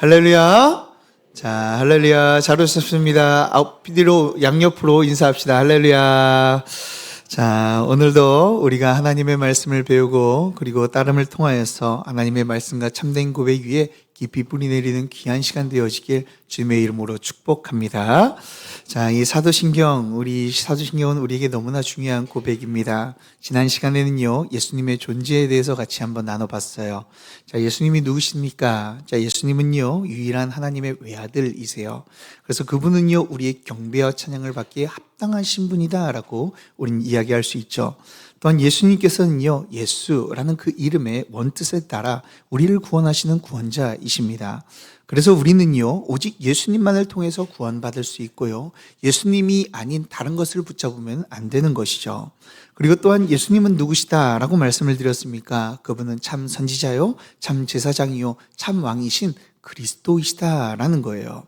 할렐루야. 자, 할렐루야. 잘 오셨습니다. 앞뒤로 양옆으로 인사합시다. 할렐루야. 자, 오늘도 우리가 하나님의 말씀을 배우고 그리고 따름을 통하여서 하나님의 말씀과 참된 고백 위에 깊이 뿌리 내리는 귀한 시간 되어지길 주님의 이름으로 축복합니다. 자, 이 사도신경은 우리에게 너무나 중요한 고백입니다. 지난 시간에는요, 예수님의 존재에 대해서 같이 한번 나눠봤어요. 자, 예수님이 누구십니까? 자, 예수님은요, 유일한 하나님의 외아들이세요. 그래서 그분은요, 우리의 경배와 찬양을 받기에 합당하신 분이다라고 우리는 이야기할 수 있죠. 또한 예수님께서는요, 예수라는 그 이름의 원뜻에 따라 우리를 구원하시는 구원자이십니다. 그래서 우리는요, 오직 예수님만을 통해서 구원받을 수 있고요, 예수님이 아닌 다른 것을 붙잡으면 안 되는 것이죠. 그리고 또한 예수님은 누구시다라고 말씀을 드렸습니까? 그분은 참 선지자요, 참 제사장이요, 참 왕이신 그리스도이시다라는 거예요.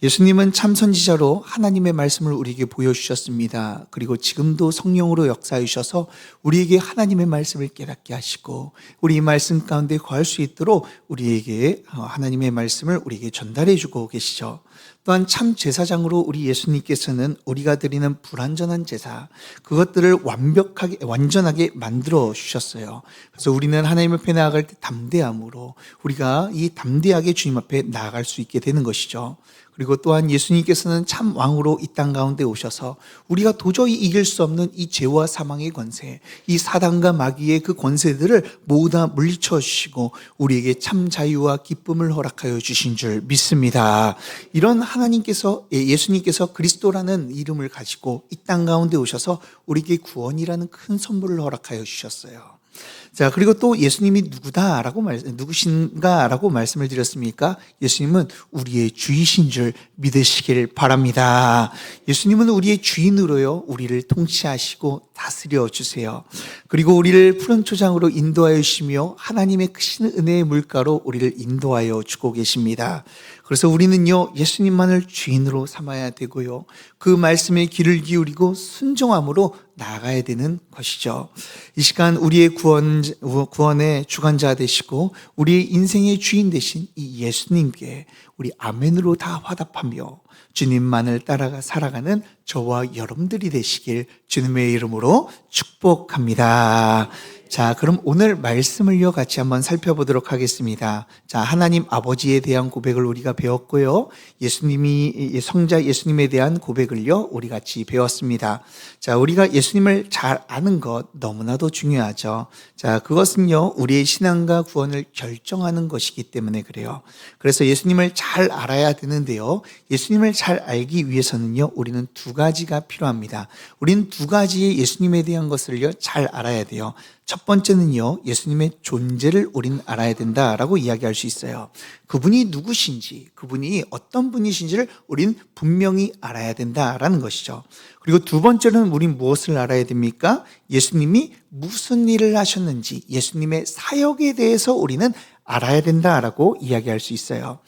예수님은 참 선지자로 하나님의 말씀을 우리에게 보여주셨습니다. 그리고 지금도 성령으로 역사해 주셔서 우리에게 하나님의 말씀을 깨닫게 하시고 우리 이 말씀 가운데 거할 수 있도록 우리에게 하나님의 말씀을 우리에게 전달해 주고 계시죠. 또한 참 제사장으로 우리 예수님께서는 우리가 드리는 불완전한 제사, 그것들을 완전하게 만들어 주셨어요. 그래서 우리는 하나님 앞에 나아갈 때 담대함으로 우리가 이 담대하게 주님 앞에 나아갈 수 있게 되는 것이죠. 그리고 또한 예수님께서는 참 왕으로 이 땅 가운데 오셔서 우리가 도저히 이길 수 없는 이 죄와 사망의 권세, 이 사단과 마귀의 그 권세들을 모두 다 물리쳐 주시고 우리에게 참 자유와 기쁨을 허락하여 주신 줄 믿습니다. 이런 예수님께서 그리스도라는 이름을 가지고 이 땅 가운데 오셔서 우리에게 구원이라는 큰 선물을 허락하여 주셨어요. 자, 그리고 또 예수님이 누구신가라고 말씀을 드렸습니까? 예수님은 우리의 주이신 줄 믿으시길 바랍니다. 예수님은 우리의 주인으로요, 우리를 통치하시고 다스려 주세요. 그리고 우리를 푸른 초장으로 인도하여 주시며 하나님의 크신 은혜의 물가로 우리를 인도하여 주고 계십니다. 그래서 우리는요, 예수님만을 주인으로 삼아야 되고요, 그 말씀에 귀를 기울이고 순종함으로 나아가야 되는 것이죠. 이 시간 우리의 구원의 주관자 되시고 우리의 인생의 주인 되신 이 예수님께 우리 아멘으로 다 화답하며 주님만을 따라가 살아가는 저와 여러분들이 되시길 주님의 이름으로 축복합니다. 자, 그럼 오늘 말씀을요, 같이 한번 살펴보도록 하겠습니다. 자, 하나님 아버지에 대한 고백을 우리가 배웠고요, 성자 예수님에 대한 고백을요, 우리 같이 배웠습니다. 자, 우리가 예수님을 잘 아는 것 너무나도 중요하죠. 자, 그것은요, 우리의 신앙과 구원을 결정하는 것이기 때문에 그래요. 그래서 예수님을 잘 알아야 되는데요, 예수님을 잘 알기 위해서는요, 우리는 두 가지가 필요합니다. 우리는 두 가지의 예수님에 대한 것을요, 잘 알아야 돼요. 첫 번째는요, 예수님의 존재를 우리는 알아야 된다라고 이야기할 수 있어요. 그분이 누구신지, 그분이 어떤 분이신지를 우리는 분명히 알아야 된다라는 것이죠. 그리고 두 번째는 우린 무엇을 알아야 됩니까? 예수님이 무슨 일을 하셨는지, 예수님의 사역에 대해서 우리는 알아야 된다라고 이야기할 수 있어요.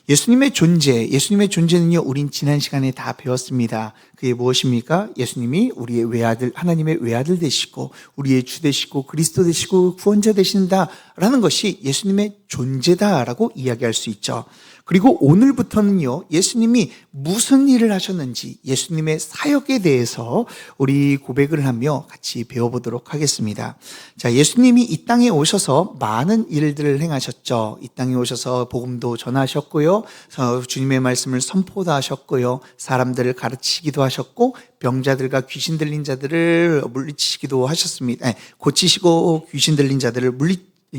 예수님의 존재는요, 우린 지난 시간에 다 배웠습니다. 그게 무엇입니까? 예수님이 우리의 외아들, 하나님의 외아들 되시고 우리의 주 되시고 그리스도 되시고 구원자 되신다라는 것이 예수님의 존재다라고 이야기할 수 있죠. 그리고 오늘부터는요, 예수님이 무슨 일을 하셨는지, 예수님의 사역에 대해서 우리 고백을 하며 같이 배워보도록 하겠습니다. 자, 예수님이 이 땅에 오셔서 많은 일들을 행하셨죠. 이 땅에 오셔서 복음도 전하셨고요, 주님의 말씀을 선포도 하셨고요, 사람들을 가르치기도 하셨고, 병자들과 귀신 들린 자들을 물리치기도 하셨습니다. 고치시고 귀신 들린 자들을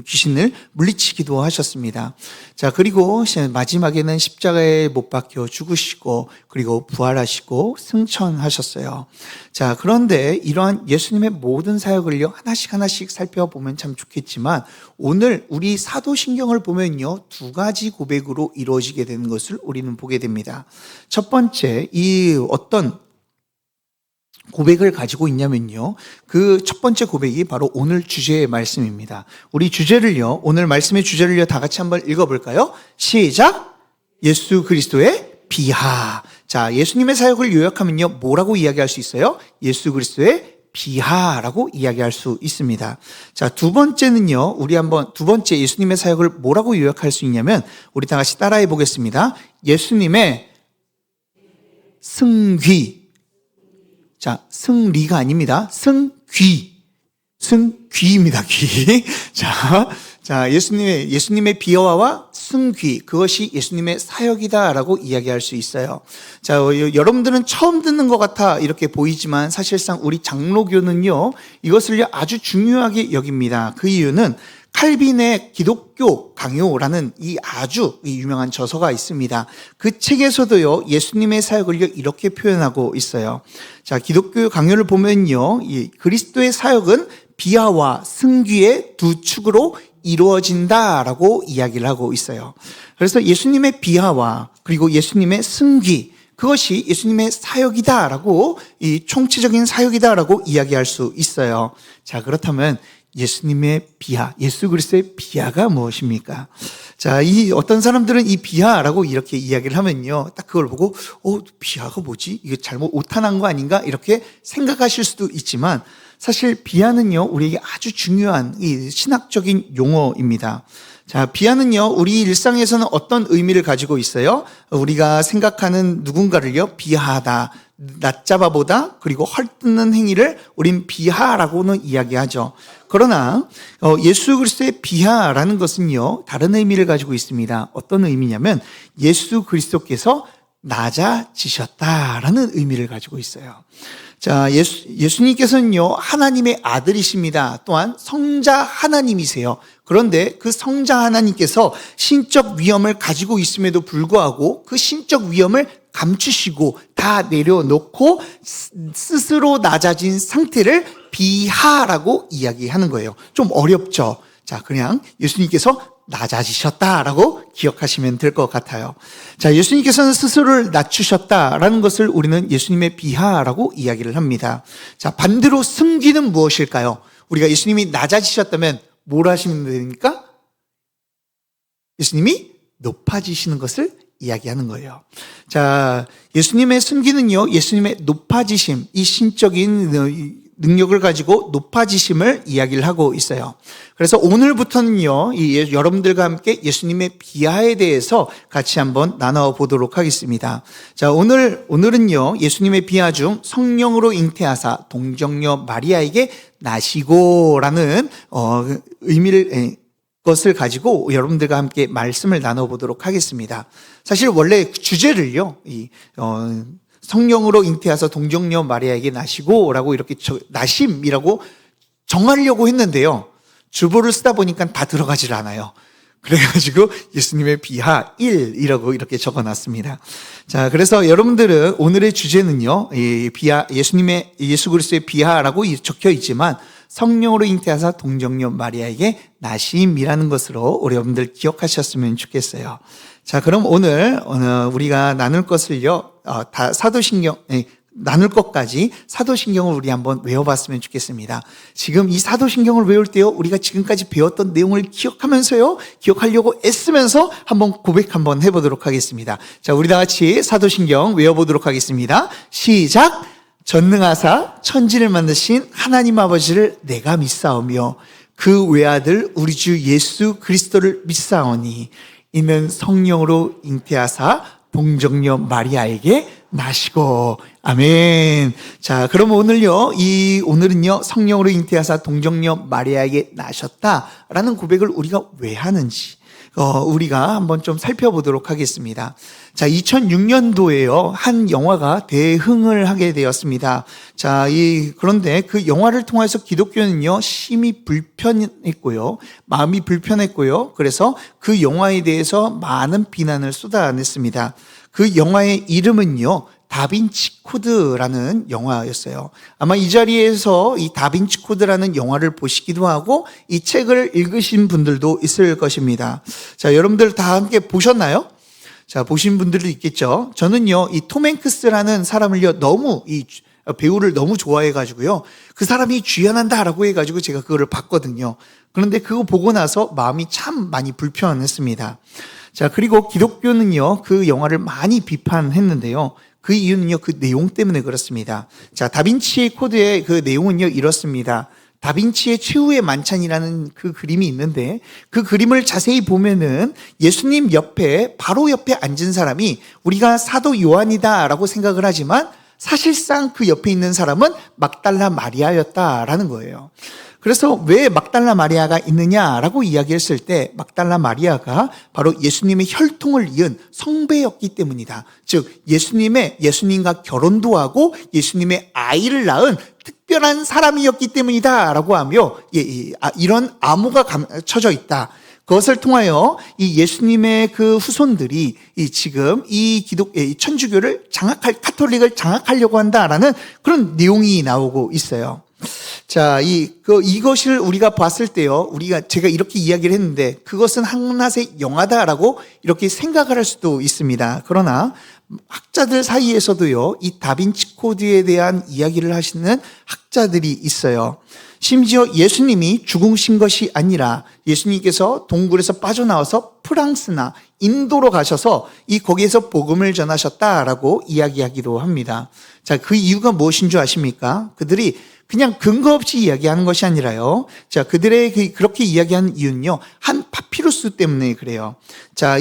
귀신을 물리치기도 하셨습니다. 자, 그리고 마지막에는 십자가에 못 박혀 죽으시고 그리고 부활하시고 승천하셨어요. 자, 그런데 이러한 예수님의 모든 사역을요, 하나씩 살펴보면 참 좋겠지만 오늘 우리 사도신경을 보면요, 두 가지 고백으로 이루어지게 되는 것을 우리는 보게 됩니다. 첫 번째, 어떤 고백을 가지고 있냐면요, 그 첫 번째 고백이 바로 오늘 주제의 말씀입니다. 우리 오늘 말씀의 주제를요, 다 같이 한번 읽어볼까요? 시작! 예수 그리스도의 비하. 자, 예수님의 사역을 요약하면요, 뭐라고 이야기할 수 있어요? 예수 그리스도의 비하라고 이야기할 수 있습니다. 자, 두 번째는요, 두 번째 예수님의 사역을 뭐라고 요약할 수 있냐면, 우리 다 같이 따라해 보겠습니다. 예수님의 승귀. 자, 승리가 아닙니다. 승귀. 승귀입니다, 귀. 자, 예수님의 비하와 승귀, 그것이 예수님의 사역이다라고 이야기할 수 있어요. 자, 여러분들은 처음 듣는 것 같아 이렇게 보이지만 사실상 우리 장로교는요, 이것을 아주 중요하게 여깁니다. 그 이유는 칼빈의 기독교 강요라는 이 아주 유명한 저서가 있습니다. 그 책에서도요, 예수님의 사역을 이렇게 표현하고 있어요. 자, 기독교 강요를 보면요, 이 그리스도의 사역은 비하와 승귀의 두 축으로 이루어진다라고 이야기를 하고 있어요. 그래서 예수님의 비하와 그리고 예수님의 승귀, 그것이 예수님의 사역이다라고, 이 총체적인 사역이다라고 이야기할 수 있어요. 자, 그렇다면 예수님의 비하, 예수 그리스도의 비하가 무엇입니까? 자, 어떤 사람들은 이 비하라고 이렇게 이야기를 하면요, 딱 그걸 보고 비하가 뭐지? 이게 잘못 오탄한 거 아닌가? 이렇게 생각하실 수도 있지만, 사실 비하는요, 우리에게 아주 중요한 이 신학적인 용어입니다. 자, 비하는요, 우리 일상에서는 어떤 의미를 가지고 있어요? 우리가 생각하는 누군가를요, 비하하다, 낮잡아보다, 그리고 헐뜯는 행위를 우린 비하라고는 이야기하죠. 그러나 예수 그리스도의 비하라는 것은요, 다른 의미를 가지고 있습니다. 어떤 의미냐면 예수 그리스도께서 낮아지셨다라는 의미를 가지고 있어요. 자, 예수님께서는요, 하나님의 아들이십니다. 또한 성자 하나님이세요. 그런데 그 성자 하나님께서 신적 위엄을 가지고 있음에도 불구하고 그 신적 위엄을 감추시고 다 내려놓고 스스로 낮아진 상태를 비하라고 이야기하는 거예요. 좀 어렵죠? 자, 그냥 예수님께서 낮아지셨다라고 기억하시면 될 것 같아요. 자, 예수님께서는 스스로를 낮추셨다라는 것을 우리는 예수님의 비하라고 이야기를 합니다. 자, 반대로 승귀는 무엇일까요? 우리가 예수님이 낮아지셨다면 뭘 하시면 됩니까? 예수님이 높아지시는 것을 이야기하는 거예요. 자, 예수님의 승귀는요, 예수님의 높아지심, 이 신적인 능력을 가지고 높아지심을 이야기를 하고 있어요. 그래서 오늘부터는요, 여러분들과 함께 예수님의 비하에 대해서 같이 한번 나눠보도록 하겠습니다. 자, 오늘은요, 예수님의 비하 중 성령으로 잉태하사 동정녀 마리아에게 나시고라는 것을 가지고 여러분들과 함께 말씀을 나눠보도록 하겠습니다. 사실 원래 주제를요, 성령으로 잉태하사 동정녀 마리아에게 나시고라고 이렇게 나심이라고 정하려고 했는데요, 주보를 쓰다 보니까 다 들어가질 않아요. 그래가지고 예수님의 비하 1이라고 이렇게 적어놨습니다. 자, 그래서 여러분들은 오늘의 주제는요, 예수 그리스도의 비하라고 적혀 있지만 성령으로 잉태하사 동정녀 마리아에게 나심이라는 것으로 여러분들 기억하셨으면 좋겠어요. 자, 그럼 오늘 우리가 나눌 것을요, 다 나눌 것까지 사도신경을 우리 한번 외워봤으면 좋겠습니다. 지금 이 사도신경을 외울 때요, 우리가 지금까지 배웠던 내용을 기억하려고 애쓰면서 한번 고백 한번 해보도록 하겠습니다. 자, 우리 다 같이 사도신경 외워보도록 하겠습니다. 시작! 전능하사 천지를 만드신 하나님 아버지를 내가 믿사오며 그 외아들 우리 주 예수 그리스도를 믿사오니 이는 성령으로 잉태하사 동정녀 마리아에게 나시고. 아멘. 자, 그럼 오늘은요, 성령으로 잉태하사 동정녀 마리아에게 나셨다라는 고백을 우리가 왜 하는지, 우리가 한번 좀 살펴보도록 하겠습니다. 자, 2006년도에요, 한 영화가 대흥을 하게 되었습니다. 자, 그런데 그 영화를 통해서 기독교는요, 심히 불편했고요, 마음이 불편했고요, 그래서 그 영화에 대해서 많은 비난을 쏟아냈습니다. 그 영화의 이름은요, 다빈치 코드라는 영화였어요. 아마 이 자리에서 이 다빈치 코드라는 영화를 보시기도 하고 이 책을 읽으신 분들도 있을 것입니다. 자, 여러분들 다 함께 보셨나요? 자, 보신 분들도 있겠죠. 저는요, 이 톰 행크스라는 사람을요, 이 배우를 너무 좋아해가지고요, 그 사람이 주연한다라고 해가지고 제가 그거를 봤거든요. 그런데 그거 보고 나서 마음이 참 많이 불편했습니다. 자, 그리고 기독교는요, 그 영화를 많이 비판했는데요, 그 이유는요, 그 내용 때문에 그렇습니다. 자, 다빈치의 코드의 그 내용은요, 이렇습니다. 다빈치의 최후의 만찬이라는 그 그림이 있는데, 그 그림을 자세히 보면은 예수님 옆에, 바로 옆에 앉은 사람이 우리가 사도 요한이다라고 생각을 하지만 사실상 그 옆에 있는 사람은 막달라 마리아였다라는 거예요. 그래서 왜 막달라 마리아가 있느냐라고 이야기했을 때 막달라 마리아가 바로 예수님의 혈통을 이은 성배였기 때문이다. 즉 예수님과 결혼도 하고 예수님의 아이를 낳은 특별한 사람이었기 때문이다라고 하며 이런 암호가 쳐져 있다. 그것을 통하여 이 예수님의 그 후손들이 지금 이 천주교를 카톨릭을 장악하려고 한다라는 그런 내용이 나오고 있어요. 자, 이것을 우리가 봤을 때요, 제가 이렇게 이야기를 했는데, 그것은 한낱의 영화다라고 이렇게 생각을 할 수도 있습니다. 그러나, 학자들 사이에서도요, 이 다빈치 코드에 대한 이야기를 하시는 학자들이 있어요. 심지어 예수님이 죽으신 것이 아니라 예수님께서 동굴에서 빠져나와서 프랑스나 인도로 가셔서 거기에서 복음을 전하셨다라고 이야기하기도 합니다. 자, 그 이유가 무엇인 줄 아십니까? 그들이 그냥 근거 없이 이야기하는 것이 아니라요. 자, 그들의 그렇게 이야기하는 이유는요, 한 파피루스 때문에 그래요. 자,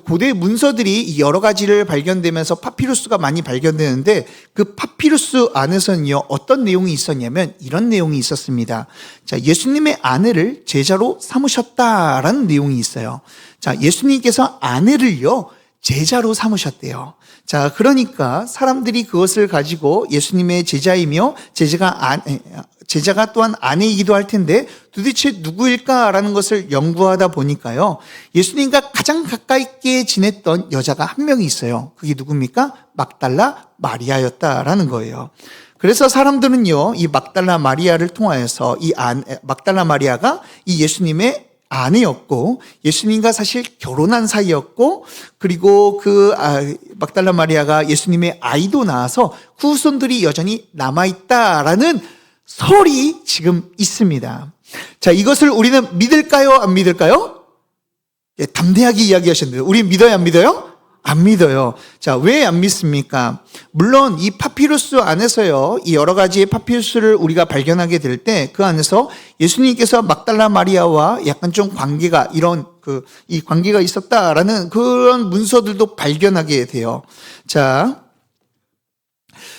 고대 문서들이 여러 가지를 발견되면서 파피루스가 많이 발견되는데, 그 파피루스 안에서는요, 어떤 내용이 있었냐면 이런 내용이 있었습니다. 자, 예수님의 아내를 제자로 삼으셨다라는 내용이 있어요. 자, 예수님께서 아내를요, 제자로 삼으셨대요. 자, 그러니까 사람들이 그것을 가지고 예수님의 제자이며 제자가 또한 아내이기도 할 텐데 도대체 누구일까라는 것을 연구하다 보니까요, 예수님과 가장 가까이 지냈던 여자가 한 명이 있어요. 그게 누굽니까? 막달라 마리아였다라는 거예요. 그래서 사람들은요, 이 막달라 마리아를 통하여서 막달라 마리아가 이 예수님의 아내였고 예수님과 사실 결혼한 사이였고, 그리고 막달라 마리아가 예수님의 아이도 낳아서 그 후손들이 여전히 남아있다라는 설이 지금 있습니다. 자, 이것을 우리는 믿을까요? 안 믿을까요? 예, 담대하게 이야기하셨는데 우리 믿어요? 안 믿어요? 안 믿어요. 자, 왜 안 믿습니까? 물론 이 파피루스 안에서요, 이 여러 가지의 파피루스를 우리가 발견하게 될 때 그 안에서 예수님께서 막달라 마리아와 약간 좀 관계가 이 관계가 있었다라는 그런 문서들도 발견하게 돼요. 자,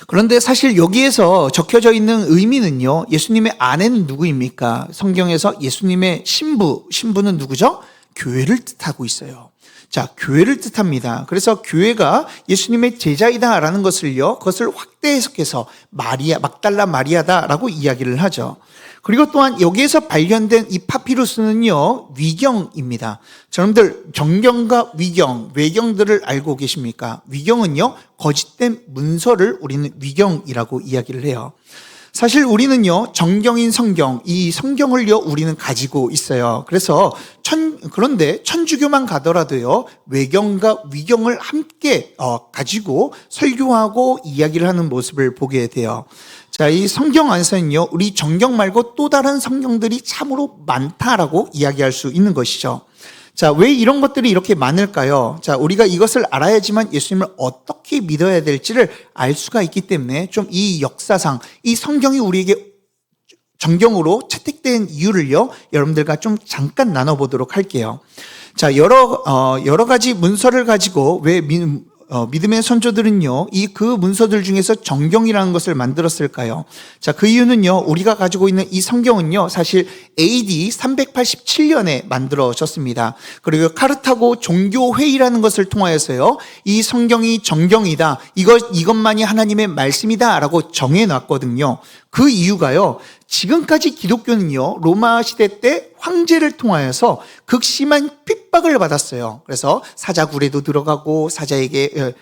그런데 사실 여기에서 적혀져 있는 의미는요, 예수님의 아내는 누구입니까? 성경에서 예수님의 신부는 누구죠? 교회를 뜻하고 있어요. 자, 교회를 뜻합니다. 그래서 교회가 예수님의 제자이다라는 그것을 확대 해석해서 막달라 마리아다라고 이야기를 하죠. 그리고 또한 여기에서 발견된 이 파피루스는요, 위경입니다. 여러분들, 정경과 위경, 외경들을 알고 계십니까? 위경은요, 거짓된 문서를 우리는 위경이라고 이야기를 해요. 사실 우리는요, 정경인 성경, 이 성경을요, 우리는 가지고 있어요. 그런데 천주교만 가더라도요, 외경과 위경을 함께 가지고 설교하고 이야기를 하는 모습을 보게 돼요. 자, 이 성경 안에서는요, 우리 정경 말고 또 다른 성경들이 참으로 많다라고 이야기할 수 있는 것이죠. 자, 왜 이런 것들이 이렇게 많을까요? 자, 우리가 이것을 알아야지만 예수님을 어떻게 믿어야 될지를 알 수가 있기 때문에 좀 이 역사상, 이 성경이 우리에게 정경으로 채택된 이유를요, 여러분들과 좀 잠깐 나눠보도록 할게요. 자, 여러 가지 문서를 가지고 왜 믿음의 선조들은요, 그 문서들 중에서 정경이라는 것을 만들었을까요? 자, 그 이유는요, 우리가 가지고 있는 이 성경은요, 사실 AD 387년에 만들어졌습니다. 그리고 카르타고 종교회의라는 것을 통하여서요, 이 성경이 정경이다, 이것만이 하나님의 말씀이다라고 정해놨거든요. 그 이유가요, 지금까지 기독교는요, 로마 시대 때 황제를 통하여서 극심한 핍박을 받았어요. 그래서 사자굴에도 들어가고 사자에게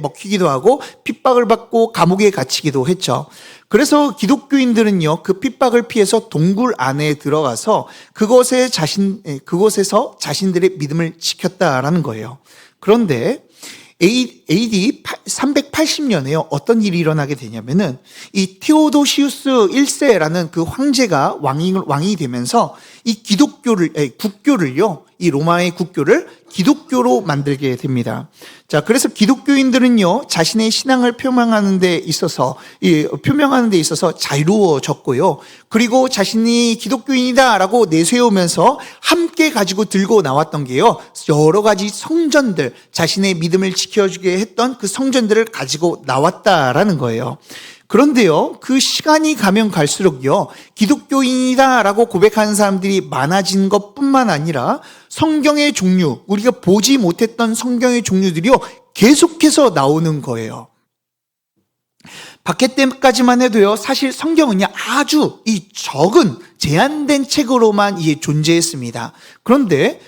먹히기도 하고 핍박을 받고 감옥에 갇히기도 했죠. 그래서 기독교인들은요, 그 핍박을 피해서 동굴 안에 들어가서 그곳에서 자신들의 믿음을 지켰다라는 거예요. 그런데 AD 380년에요. 어떤 일이 일어나게 되냐면은 이 테오도시우스 1세라는 그 황제가 왕이 되면서 이 국교를요, 이 로마의 국교를 기독교로 만들게 됩니다. 자, 그래서 기독교인들은요, 자신의 신앙을 표명하는 데 있어서 자유로워졌고요. 그리고 자신이 기독교인이다라고 내세우면서 함께 가지고 들고 나왔던 게요, 여러 가지 성전들, 자신의 믿음을 지켜주게 했던 그 성전들을 가지고 나왔다라는 거예요. 그런데요, 그 시간이 가면 갈수록요, 기독교인이다라고 고백하는 사람들이 많아진 것뿐만 아니라 성경의 종류, 우리가 보지 못했던 성경의 종류들이요, 계속해서 나오는 거예요. 박해 때까지만 해도요, 사실 성경은요, 아주 이 적은 제한된 책으로만 존재했습니다. 그런데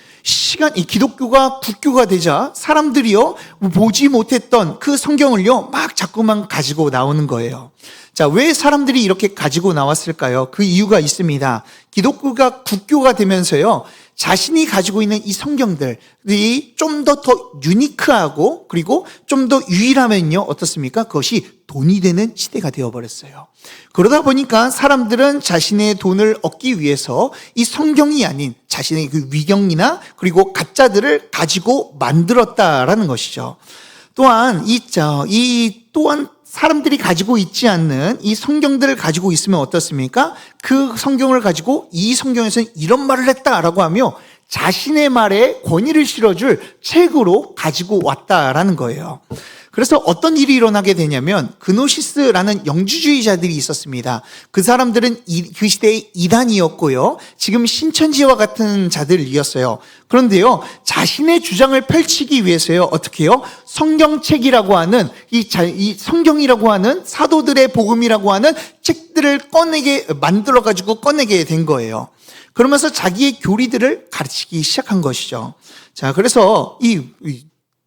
이 기독교가 국교가 되자 사람들이요, 보지 못했던 그 성경을요, 막 자꾸만 가지고 나오는 거예요. 자, 왜 사람들이 이렇게 가지고 나왔을까요? 그 이유가 있습니다. 기독교가 국교가 되면서요, 자신이 가지고 있는 이 성경들이 좀 더 유니크하고 그리고 좀 더 유일하면요, 어떻습니까? 그것이 돈이 되는 시대가 되어버렸어요. 그러다 보니까 사람들은 자신의 돈을 얻기 위해서 이 성경이 아닌 자신의 그 위경이나 그리고 가짜들을 가지고 만들었다라는 것이죠. 또한 또한 사람들이 가지고 있지 않는 이 성경들을 가지고 있으면 어떻습니까? 그 성경을 가지고 이 성경에서는 이런 말을 했다라고 하며 자신의 말에 권위를 실어줄 책으로 가지고 왔다라는 거예요. 그래서 어떤 일이 일어나게 되냐면 그노시스라는 영주주의자들이 있었습니다. 그 사람들은 그 시대의 이단이었고요, 지금 신천지와 같은 자들이었어요. 그런데요, 자신의 주장을 펼치기 위해서요, 어떻게 해요? 성경책이라고 하는 이 성경이라고 하는 사도들의 복음이라고 하는 책들을 만들어가지고 꺼내게 된 거예요. 그러면서 자기의 교리들을 가르치기 시작한 것이죠. 자, 그래서 이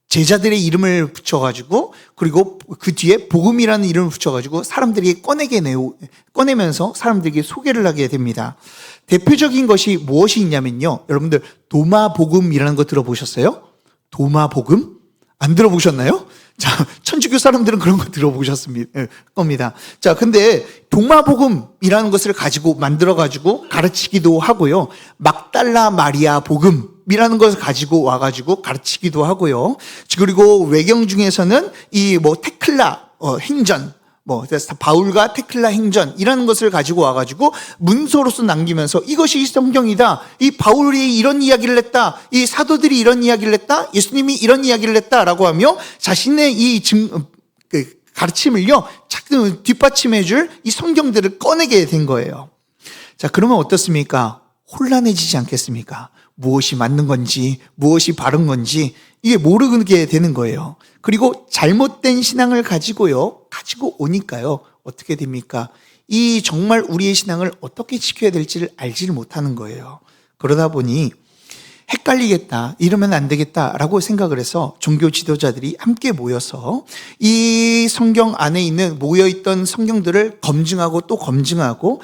제자들의 이름을 붙여가지고, 그리고 그 뒤에 복음이라는 이름을 붙여가지고 사람들에게 꺼내면서 사람들에게 소개를 하게 됩니다. 대표적인 것이 무엇이 있냐면요, 여러분들 도마복음이라는 거 들어보셨어요? 도마복음? 안 들어보셨나요? 자, 천주교 사람들은 그런 거 들어보셨습니다. 겁니다. 자, 근데 도마복음이라는 것을 가지고 만들어가지고 가르치기도 하고요, 막달라 마리아 복음이라는 것을 가지고 와가지고 가르치기도 하고요. 그리고 외경 중에서는 테클라 행전, 바울과 테클라 행전이라는 것을 가지고 와가지고 문서로서 남기면서 이것이 성경이다, 이 바울이 이런 이야기를 했다, 이 사도들이 이런 이야기를 했다, 예수님이 이런 이야기를 했다라고 하며 자신의 가르침을요, 뒷받침해줄 이 성경들을 꺼내게 된 거예요. 자, 그러면 어떻습니까? 혼란해지지 않겠습니까? 무엇이 맞는 건지, 무엇이 바른 건지 이게 모르게 되는 거예요. 그리고 잘못된 신앙을 가지고 오니까요, 어떻게 됩니까? 정말 우리의 신앙을 어떻게 지켜야 될지를 알지를 못하는 거예요. 그러다 보니 헷갈리겠다, 이러면 안 되겠다라고 생각을 해서 종교 지도자들이 함께 모여서 이 성경 안에 모여있던 성경들을 검증하고 또 검증하고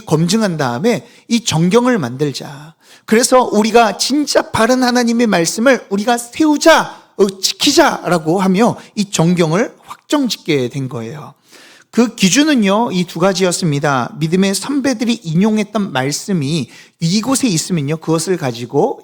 검증한 다음에 이 정경을 만들자. 그래서 우리가 진짜 바른 하나님의 말씀을 우리가 지키자라고 하며 이 정경을 확정짓게 된 거예요. 그 기준은요, 이 두 가지였습니다. 믿음의 선배들이 인용했던 말씀이 이곳에 있으면요, 그것을 가지고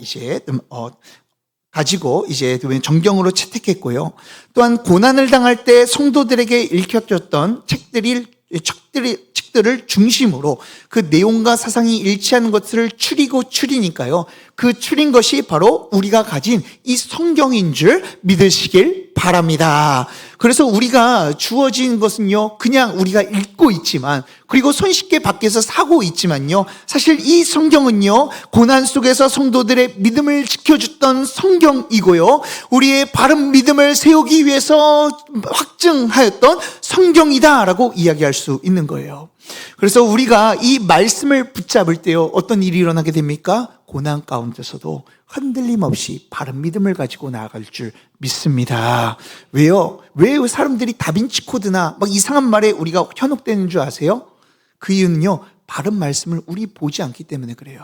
정경으로 채택했고요. 또한 고난을 당할 때 성도들에게 읽혀줬던 책들을 중심으로 그 내용과 사상이 일치하는 것을 추리니까요, 그 추린 것이 바로 우리가 가진 이 성경인 줄 믿으시길 바랍니다. 그래서 우리가 주어진 것은요, 그냥 우리가 읽고 있지만, 그리고 손쉽게 밖에서 사고 있지만요, 사실 이 성경은요, 고난 속에서 성도들의 믿음을 지켜줬던 성경이고요, 우리의 바른 믿음을 세우기 위해서 확증하였던 성경이다라고 이야기할 수 있는 거예요. 그래서 우리가 이 말씀을 붙잡을 때요, 어떤 일이 일어나게 됩니까? 고난 가운데서도 흔들림 없이 바른 믿음을 가지고 나아갈 줄 믿습니다. 왜요? 왜 사람들이 다빈치 코드나 이상한 말에 우리가 현혹되는 줄 아세요? 그 이유는요, 바른 말씀을 우리 보지 않기 때문에 그래요.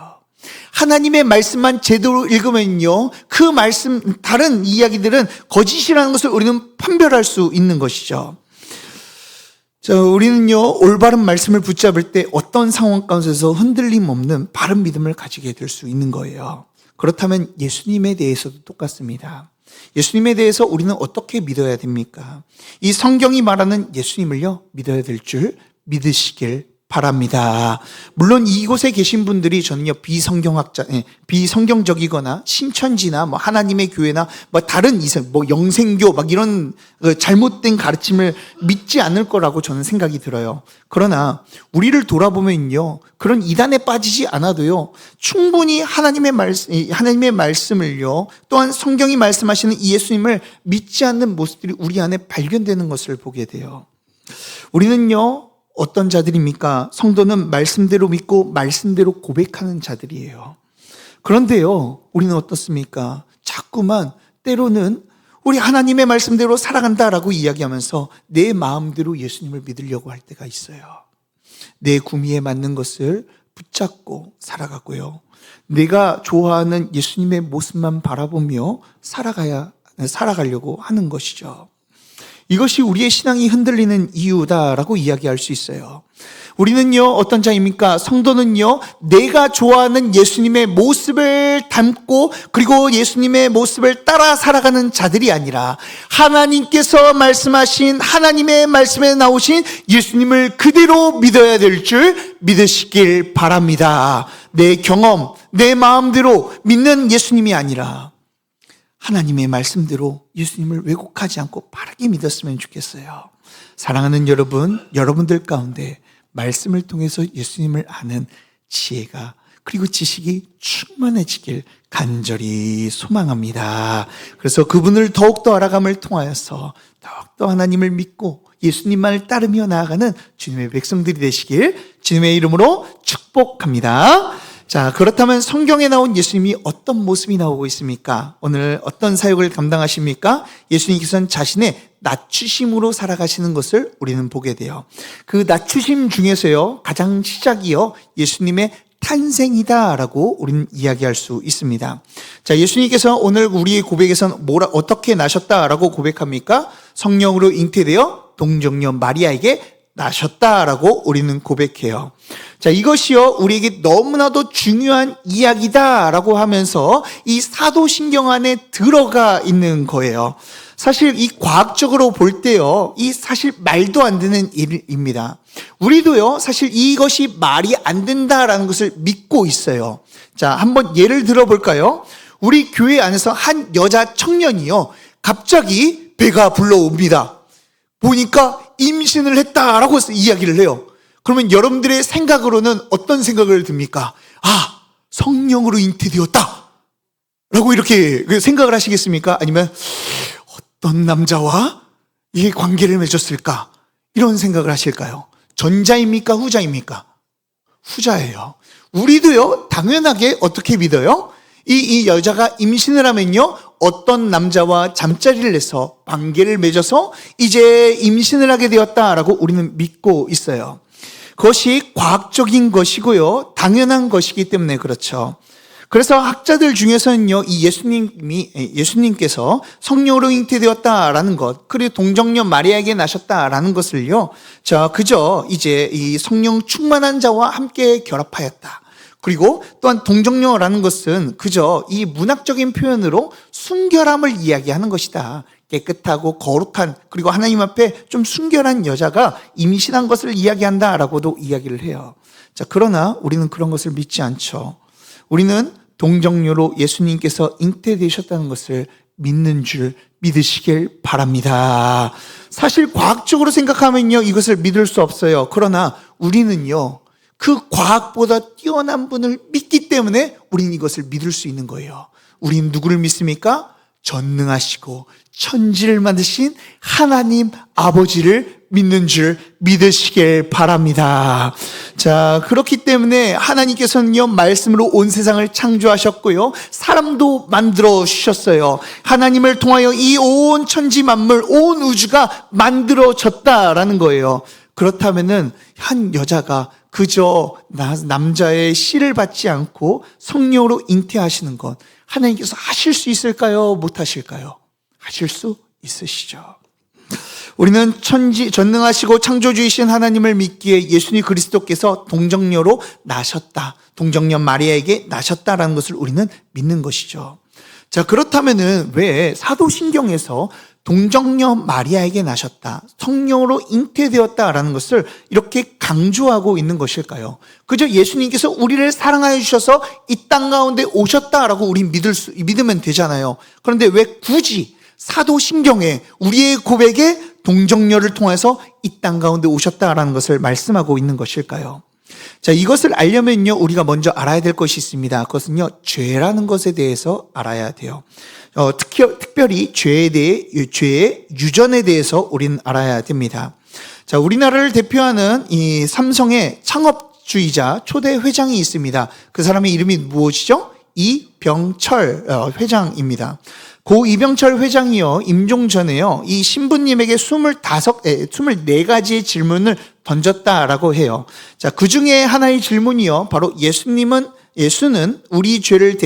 하나님의 말씀만 제대로 읽으면요, 그 말씀, 다른 이야기들은 거짓이라는 것을 우리는 판별할 수 있는 것이죠. 자, 우리는요, 올바른 말씀을 붙잡을 때 어떤 상황 가운데서 흔들림 없는 바른 믿음을 가지게 될 수 있는 거예요. 그렇다면 예수님에 대해서도 똑같습니다. 예수님에 대해서 우리는 어떻게 믿어야 됩니까? 이 성경이 말하는 예수님을요, 믿어야 될 줄 믿으시길 바랍니다. 물론 이곳에 계신 분들이 저는요, 비성경적이거나 신천지나 뭐 하나님의 교회나 뭐 다른 이성, 뭐 영생교 막 이런 잘못된 가르침을 믿지 않을 거라고 저는 생각이 들어요. 그러나 우리를 돌아보면요, 그런 이단에 빠지지 않아도요, 충분히 하나님의 말씀을요, 또한 성경이 말씀하시는 이 예수님을 믿지 않는 모습들이 우리 안에 발견되는 것을 보게 돼요. 우리는요, 어떤 자들입니까? 성도는 말씀대로 믿고 말씀대로 고백하는 자들이에요. 그런데요, 우리는 어떻습니까? 자꾸만 때로는 우리 하나님의 말씀대로 살아간다라고 이야기하면서 내 마음대로 예수님을 믿으려고 할 때가 있어요. 내 구미에 맞는 것을 붙잡고 살아가고요, 내가 좋아하는 예수님의 모습만 바라보며 살아가려고 하는 것이죠. 이것이 우리의 신앙이 흔들리는 이유다라고 이야기할 수 있어요. 우리는요, 어떤 자입니까? 성도는요, 내가 좋아하는 예수님의 모습을 담고 그리고 예수님의 모습을 따라 살아가는 자들이 아니라 하나님께서 말씀하신 하나님의 말씀에 나오신 예수님을 그대로 믿어야 될 줄 믿으시길 바랍니다. 내 경험, 내 마음대로 믿는 예수님이 아니라 하나님의 말씀대로 예수님을 왜곡하지 않고 바르게 믿었으면 좋겠어요. 사랑하는 여러분, 여러분들 가운데 말씀을 통해서 예수님을 아는 지혜가 그리고 지식이 충만해지길 간절히 소망합니다. 그래서 그분을 더욱더 알아감을 통하여서 더욱더 하나님을 믿고 예수님만을 따르며 나아가는 주님의 백성들이 되시길 주님의 이름으로 축복합니다. 자, 그렇다면 성경에 나온 예수님이 어떤 모습이 나오고 있습니까? 오늘 어떤 사역을 감당하십니까? 예수님께서는 자신의 낮추심으로 살아가시는 것을 우리는 보게 돼요. 그 낮추심 중에서요, 가장 시작이요, 예수님의 탄생이다라고 우리는 이야기할 수 있습니다. 자, 예수님께서 오늘 우리의 고백에서는 어떻게 나셨다라고 고백합니까? 성령으로 잉태되어 동정녀 마리아에게 나셨다라고 우리는 고백해요. 자, 이것이요, 우리에게 너무나도 중요한 이야기다라고 하면서 이 사도신경 안에 들어가 있는 거예요. 사실 이 과학적으로 볼 때요, 이 사실 말도 안 되는 일입니다. 우리도요, 사실 이것이 말이 안 된다라는 것을 믿고 있어요. 자, 한번 예를 들어볼까요? 우리 교회 안에서 한 여자 청년이요, 갑자기 배가 불러옵니다. 보니까 임신을 했다라고 이야기를 해요. 그러면 여러분들의 생각으로는 어떤 생각을 듭니까? 아, 성령으로 잉태되었다 라고 이렇게 생각을 하시겠습니까? 아니면 어떤 남자와 이게 관계를 맺었을까? 이런 생각을 하실까요? 전자입니까? 후자입니까? 후자예요. 우리도요, 당연하게 어떻게 믿어요? 이 여자가 임신을 하면요, 어떤 남자와 잠자리를 해서 관계를 맺어서 이제 임신을 하게 되었다라고 우리는 믿고 있어요. 그것이 과학적인 것이고요, 당연한 것이기 때문에 그렇죠. 그래서 학자들 중에서는요, 이 예수님께서 성령으로 잉태되었다라는 것, 그리고 동정녀 마리아에게 나셨다라는 것을요, 그저 이제 이 성령 충만한 자와 함께 결합하였다. 그리고 또한 동정녀라는 것은 그저 이 문학적인 표현으로 순결함을 이야기하는 것이다. 깨끗하고 거룩한, 그리고 하나님 앞에 좀 순결한 여자가 임신한 것을 이야기한다라고도 이야기를 해요. 자, 그러나 우리는 그런 것을 믿지 않죠. 우리는 동정녀로 예수님께서 잉태되셨다는 것을 믿는 줄 믿으시길 바랍니다. 사실 과학적으로 생각하면요, 이것을 믿을 수 없어요. 그러나 우리는요, 그 과학보다 뛰어난 분을 믿기 때문에 우리는 이것을 믿을 수 있는 거예요. 우리는 누구를 믿습니까? 전능하시고 천지를 만드신 하나님 아버지를 믿는 줄 믿으시길 바랍니다. 자, 그렇기 때문에 하나님께서는요, 말씀으로 온 세상을 창조하셨고요, 사람도 만들어 주셨어요. 하나님을 통하여 이 온 천지 만물, 온 우주가 만들어졌다라는 거예요. 그렇다면은 한 여자가 그저 남자의 씨를 받지 않고 성령으로 잉태하시는 것, 하나님께서 하실 수 있을까요? 못 하실까요? 하실 수 있으시죠. 우리는 전능하시고 창조주이신 하나님을 믿기에 예수님 그리스도께서 동정녀로 나셨다. 동정녀 마리아에게 나셨다라는 것을 우리는 믿는 것이죠. 자, 그렇다면은 왜 사도신경에서 동정녀 마리아에게 나셨다, 성령으로 잉태되었다라는 것을 이렇게 강조하고 있는 것일까요? 그저 예수님께서 우리를 사랑하여 주셔서 이 땅 가운데 오셨다라고 우리 믿으면 되잖아요. 그런데 왜 굳이 사도신경에 우리의 고백에 동정녀를 통해서 이 땅 가운데 오셨다라는 것을 말씀하고 있는 것일까요? 자, 이것을 알려면요, 우리가 먼저 알아야 될 것이 있습니다. 그것은요, 죄라는 것에 대해서 알아야 돼요. 특별히 죄의 유전에 대해서 우리는 알아야 됩니다. 자, 우리나라를 대표하는 이 삼성의 창업주이자 초대 회장이 있습니다. 그 사람의 이름이 무엇이죠? 이병철 회장입니다. 고 이병철 회장이요, 임종 전에요, 이 신부님에게 24가지의 질문을 던졌다라고 해요. 자, 그 중에 하나의 질문이요, 바로 예수는 우리 죄를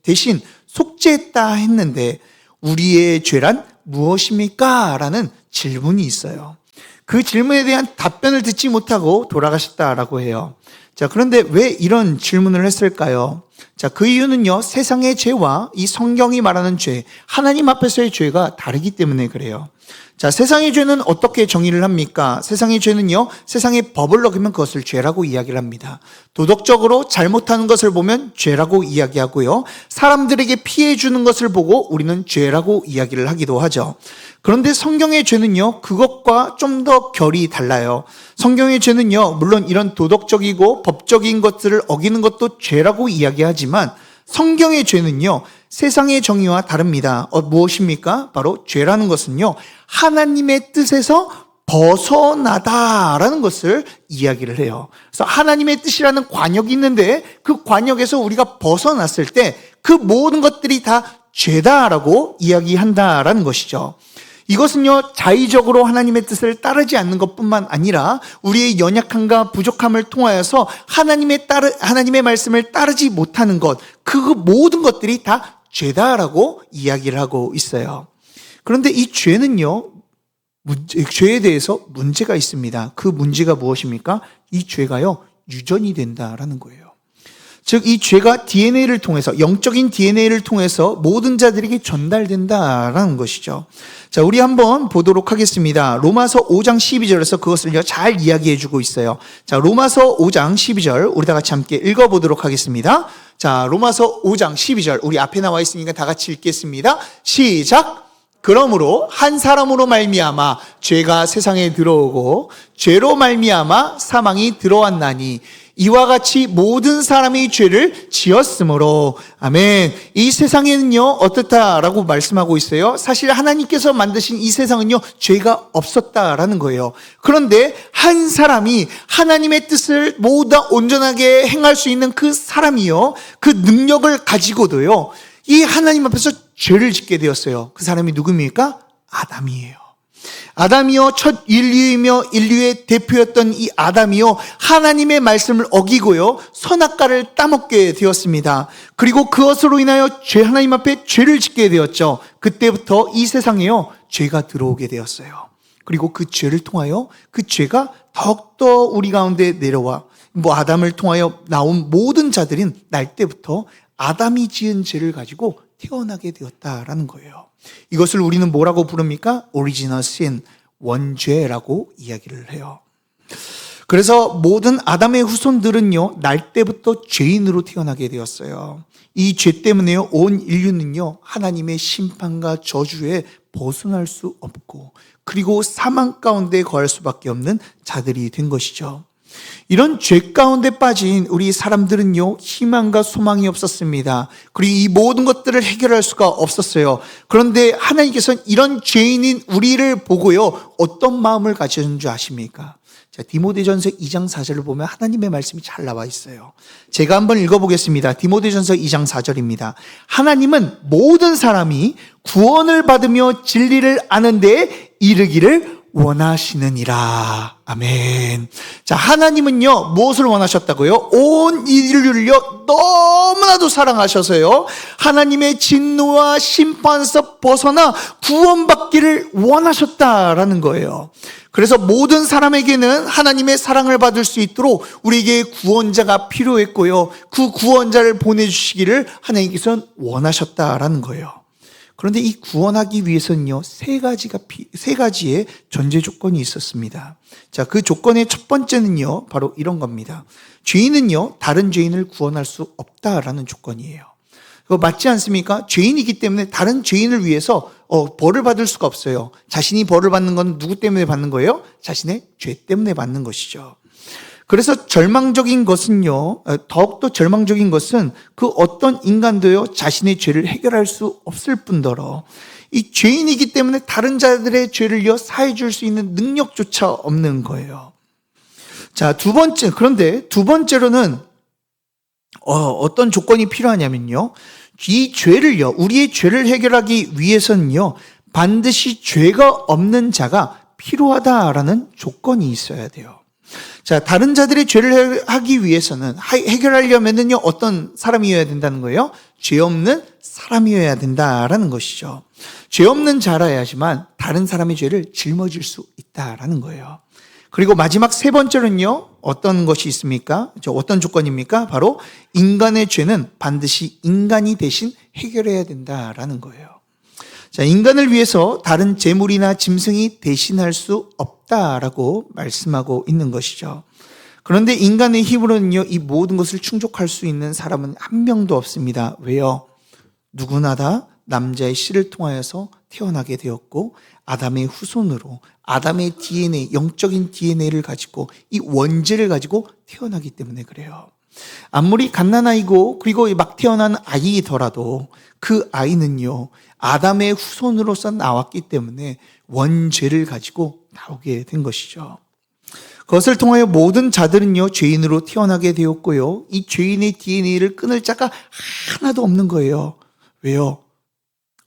대신 속죄했다 했는데 우리의 죄란 무엇입니까? 라는 질문이 있어요. 그 질문에 대한 답변을 듣지 못하고 돌아가셨다라고 해요. 자, 그런데 왜 이런 질문을 했을까요? 자, 그 이유는요, 세상의 죄와 이 성경이 말하는 죄, 하나님 앞에서의 죄가 다르기 때문에 그래요. 자, 세상의 죄는 어떻게 정의를 합니까? 세상의 죄는요, 세상의 법을 어기면 그것을 죄라고 이야기를 합니다. 도덕적으로 잘못하는 것을 보면 죄라고 이야기하고요, 사람들에게 피해 주는 것을 보고 우리는 죄라고 이야기를 하기도 하죠. 그런데 성경의 죄는요, 그것과 좀 더 결이 달라요. 성경의 죄는요, 물론 이런 도덕적이고 법적인 것들을 어기는 것도 죄라고 이야기하지만 성경의 죄는요, 세상의 정의와 다릅니다. 무엇입니까? 바로 죄라는 것은요, 하나님의 뜻에서 벗어나다라는 것을 이야기를 해요. 그래서 하나님의 뜻이라는 관역이 있는데 그 관역에서 우리가 벗어났을 때 그 모든 것들이 다 죄다라고 이야기한다라는 것이죠. 이것은요, 자의적으로 하나님의 뜻을 따르지 않는 것뿐만 아니라 우리의 연약함과 부족함을 통하여서 하나님의 말씀을 따르지 못하는 것, 그 모든 것들이 다 죄다라고 이야기를 하고 있어요. 그런데 이 죄는요, 죄에 대해서 문제가 있습니다. 그 문제가 무엇입니까? 이 죄가요, 유전이 된다라는 거예요. 즉, 이 죄가 DNA를 통해서, 영적인 DNA를 통해서 모든 자들에게 전달된다라는 것이죠. 자, 우리 한번 보도록 하겠습니다. 로마서 5장 12절에서 그것을요, 잘 이야기해 주고 있어요. 자, 로마서 5장 12절, 우리 다 같이 함께 읽어보도록 하겠습니다. 자, 로마서 5장 12절, 우리 앞에 나와 있으니까 다 같이 읽겠습니다. 시작! 그러므로 한 사람으로 말미암아 죄가 세상에 들어오고 죄로 말미암아 사망이 들어왔나니 이와 같이 모든 사람이 죄를 지었으므로, 아멘. 이 세상에는요, 어떻다라고 말씀하고 있어요? 사실 하나님께서 만드신 이 세상은요, 죄가 없었다라는 거예요. 그런데 한 사람이 하나님의 뜻을 모두 다 온전하게 행할 수 있는 그 사람이요, 그 능력을 가지고도요, 이 하나님 앞에서 죄를 짓게 되었어요. 그 사람이 누굽니까? 아담이에요. 아담이요, 첫 인류이며 인류의 대표였던 이 아담이요, 하나님의 말씀을 어기고요, 선악과를 따먹게 되었습니다. 그리고 그것으로 인하여 하나님 앞에 죄를 짓게 되었죠. 그때부터 이 세상에요, 죄가 들어오게 되었어요. 그리고 그 죄를 통하여 그 죄가 더욱더 우리 가운데 내려와, 아담을 통하여 나온 모든 자들은 날 때부터 아담이 지은 죄를 가지고 태어나게 되었다라는 거예요. 이것을 우리는 뭐라고 부릅니까? 오리지널 신, 원죄라고 이야기를 해요. 그래서 모든 아담의 후손들은요, 날 때부터 죄인으로 태어나게 되었어요. 이 죄 때문에요, 온 인류는요, 하나님의 심판과 저주에 벗어날 수 없고, 그리고 사망 가운데 거할 수밖에 없는 자들이 된 것이죠. 이런 죄 가운데 빠진 우리 사람들은요, 희망과 소망이 없었습니다. 그리고 이 모든 것들을 해결할 수가 없었어요. 그런데 하나님께서는 이런 죄인인 우리를 보고요, 어떤 마음을 가지셨는 줄 아십니까? 자, 디모데전서 2장 4절을 보면 하나님의 말씀이 잘 나와 있어요. 제가 한번 읽어보겠습니다. 디모데전서 2장 4절입니다. 하나님은 모든 사람이 구원을 받으며 진리를 아는 데에 이르기를 원하시느니라. 아멘. 자, 하나님은요, 무엇을 원하셨다고요? 온 인류를요, 너무나도 사랑하셔서요, 하나님의 진노와 심판에서 벗어나 구원받기를 원하셨다라는 거예요. 그래서 모든 사람에게는 하나님의 사랑을 받을 수 있도록 우리에게 구원자가 필요했고요, 그 구원자를 보내주시기를 하나님께서는 원하셨다라는 거예요. 그런데 이 구원하기 위해서는요, 세 가지의 전제 조건이 있었습니다. 자, 그 조건의 첫 번째는요, 바로 이런 겁니다. 죄인은요, 다른 죄인을 구원할 수 없다라는 조건이에요. 그거 맞지 않습니까? 죄인이기 때문에 다른 죄인을 위해서 벌을 받을 수가 없어요. 자신이 벌을 받는 건 누구 때문에 받는 거예요? 자신의 죄 때문에 받는 것이죠. 그래서 절망적인 것은요, 더욱더 절망적인 것은 그 어떤 인간도요, 자신의 죄를 해결할 수 없을 뿐더러 이 죄인이기 때문에 다른 자들의 죄를요, 사해 줄 수 있는 능력조차 없는 거예요. 자, 그런데 두 번째로는 어떤 조건이 필요하냐면요, 이 죄를요, 우리의 죄를 해결하기 위해서는요, 반드시 죄가 없는 자가 필요하다라는 조건이 있어야 돼요. 자, 다른 자들의 죄를 하기 위해서는, 해결하려면은요, 어떤 사람이어야 된다는 거예요? 죄 없는 사람이어야 된다라는 것이죠. 죄 없는 자라야지만 다른 사람의 죄를 짊어질 수 있다라는 거예요. 그리고 마지막 세 번째로는요, 어떤 것이 있습니까? 어떤 조건입니까? 바로 인간의 죄는 반드시 인간이 대신 해결해야 된다라는 거예요. 자, 인간을 위해서 다른 재물이나 짐승이 대신할 수 없다라고 말씀하고 있는 것이죠. 그런데 인간의 힘으로는요, 이 모든 것을 충족할 수 있는 사람은 한 명도 없습니다. 왜요? 누구나 다 남자의 씨를 통하여서 태어나게 되었고, 아담의 후손으로 아담의 DNA, 영적인 DNA를 가지고 이 원죄를 가지고 태어나기 때문에 그래요. 아무리 갓난아이고 그리고 막 태어난 아이더라도 그 아이는요, 아담의 후손으로서 나왔기 때문에 원죄를 가지고 나오게 된 것이죠. 그것을 통하여 모든 자들은요, 죄인으로 태어나게 되었고요, 이 죄인의 DNA를 끊을 자가 하나도 없는 거예요. 왜요?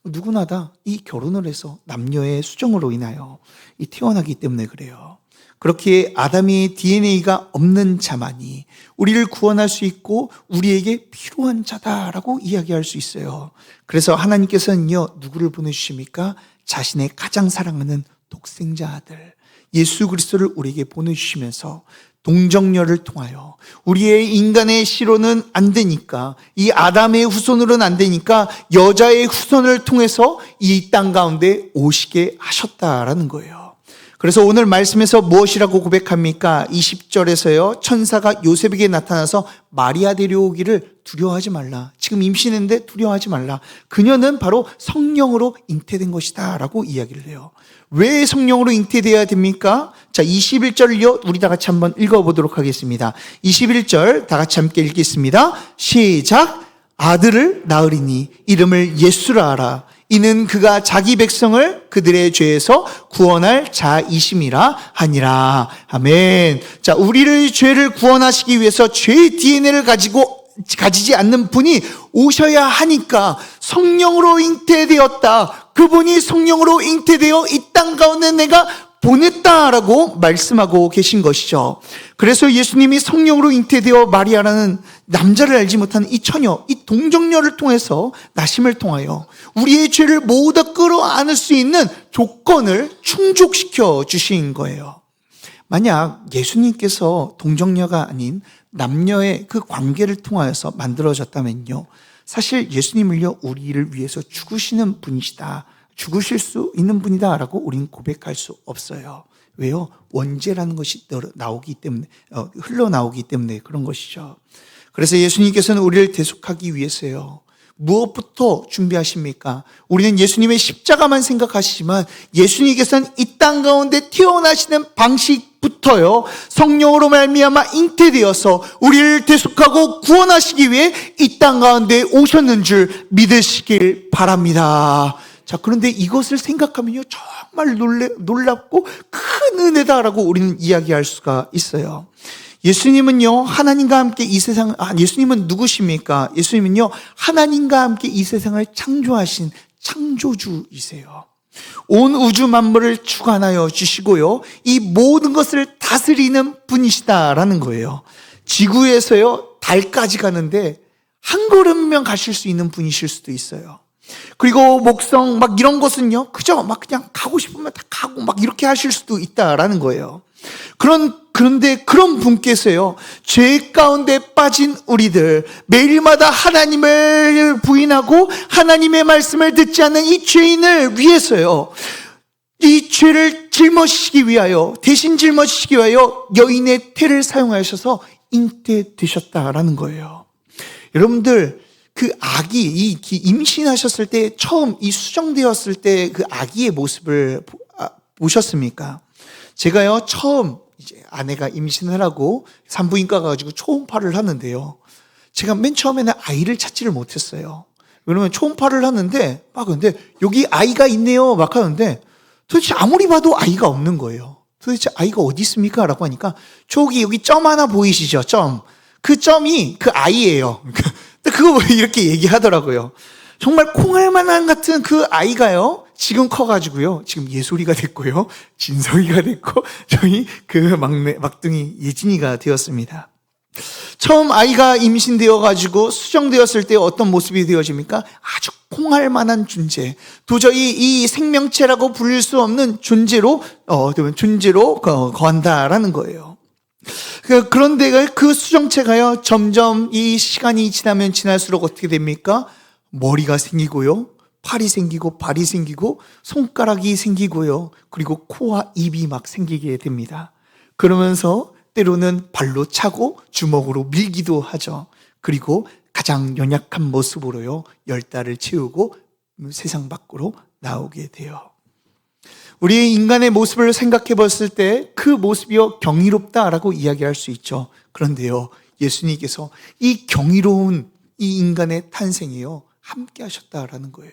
누구나 다 이 결혼을 해서 남녀의 수정으로 인하여 이 태어나기 때문에 그래요. 그렇게 아담의 DNA가 없는 자만이 우리를 구원할 수 있고 우리에게 필요한 자다라고 이야기할 수 있어요. 그래서 하나님께서는요, 누구를 보내주십니까? 자신의 가장 사랑하는 독생자 아들 예수 그리스도를 우리에게 보내주시면서 동정녀를 통하여 우리의 인간의 씨로는 안 되니까, 이 아담의 후손으로는 안 되니까 여자의 후손을 통해서 이 땅 가운데 오시게 하셨다라는 거예요. 그래서 오늘 말씀에서 무엇이라고 고백합니까? 20절에서요, 천사가 요셉에게 나타나서 마리아 데려오기를 두려워하지 말라. 지금 임신했는데 두려워하지 말라. 그녀는 바로 성령으로 잉태된 것이다 라고 이야기를 해요. 왜 성령으로 잉태되어야 됩니까? 자, 21절을요, 우리 다 같이 한번 읽어보도록 하겠습니다. 21절 다 같이 함께 읽겠습니다. 시작. 아들을 낳으리니 이름을 예수라 하라. 이는 그가 자기 백성을 그들의 죄에서 구원할 자이심이라 하니라. 아멘. 자, 우리를 죄를 구원하시기 위해서 죄의 DNA를 가지지 않는 분이 오셔야 하니까 성령으로 잉태되었다. 그분이 성령으로 잉태되어 이 땅 가운데 내가 보냈다라고 말씀하고 계신 것이죠. 그래서 예수님이 성령으로 잉태되어 마리아라는 남자를 알지 못하는 이 처녀, 이 동정녀를 통해서 나심을 통하여 우리의 죄를 모두 다 끌어안을 수 있는 조건을 충족시켜 주신 거예요. 만약 예수님께서 동정녀가 아닌 남녀의 그 관계를 통하여서 만들어졌다면요, 사실 예수님을요, 우리를 위해서 죽으시는 분이시다, 죽으실 수 있는 분이다라고 우리는 고백할 수 없어요. 왜요? 원죄라는 것이 나오기 때문에, 흘러나오기 때문에 그런 것이죠. 그래서 예수님께서는 우리를 대속하기 위해서요, 무엇부터 준비하십니까? 우리는 예수님의 십자가만 생각하시지만 예수님께서는 이 땅 가운데 태어나시는 방식부터요, 성령으로 말미암아 잉태되어서 우리를 대속하고 구원하시기 위해 이 땅 가운데 오셨는 줄 믿으시길 바랍니다. 자, 그런데 이것을 생각하면요, 정말 놀랍고 큰 은혜다라고 우리는 이야기할 수가 있어요. 예수님은요, 하나님과 함께 이 세상을, 예수님은 누구십니까? 예수님은요, 하나님과 함께 이 세상을 창조하신 창조주이세요. 온 우주 만물을 주관하여 주시고요, 이 모든 것을 다스리는 분이시다라는 거예요. 지구에서요, 달까지 가는데 한 걸음면 가실 수 있는 분이실 수도 있어요. 그리고 목성 막 이런 것은요, 그저 막 그냥 가고 싶으면 다 가고 막 이렇게 하실 수도 있다라는 거예요. 그런데 그런 분께서요, 죄 가운데 빠진 우리들, 매일마다 하나님을 부인하고 하나님의 말씀을 듣지 않는 이 죄인을 위해서요, 이 죄를 짊어지시기 위하여, 대신 짊어지시기 위하여 여인의 태를 사용하셔서 잉태되셨다라는 거예요. 여러분들, 그 아기, 임신하셨을 때 처음 이 수정되었을 때 그 아기의 모습을 보셨습니까? 제가요, 처음 이제 아내가 임신을 하고 산부인과 가가지고 초음파를 하는데요, 제가 맨 처음에는 아이를 찾지를 못했어요. 그러면 초음파를 하는데 근데 여기 아이가 있네요 막 하는데 도대체 아무리 봐도 아이가 없는 거예요. 도대체 아이가 어디 있습니까? 라고 하니까 여기 점 하나 보이시죠? 점. 그 점이 그 아이예요. 그거 이렇게 얘기하더라고요. 정말 콩알만한 같은 그 아이가요, 지금 커가지고요, 지금 예솔이가 됐고요, 진성이가 됐고, 저희 그 막둥이 예진이가 되었습니다. 처음 아이가 임신되어가지고 수정되었을 때 어떤 모습이 되어집니까? 아주 콩알만한 존재, 도저히 이 생명체라고 부를 수 없는 존재로 거한다라는 거예요. 그런데 그 수정체가요, 점점 이 시간이 지나면 지날수록 어떻게 됩니까? 머리가 생기고요, 팔이 생기고 발이 생기고 손가락이 생기고요, 그리고 코와 입이 막 생기게 됩니다. 그러면서 때로는 발로 차고 주먹으로 밀기도 하죠. 그리고 가장 연약한 모습으로요, 10달을 채우고 세상 밖으로 나오게 돼요. 우리 인간의 모습을 생각해 봤을 때 그 모습이요, 경이롭다라고 이야기할 수 있죠. 그런데요, 예수님께서 이 경이로운 이 인간의 탄생이요, 함께 하셨다라는 거예요.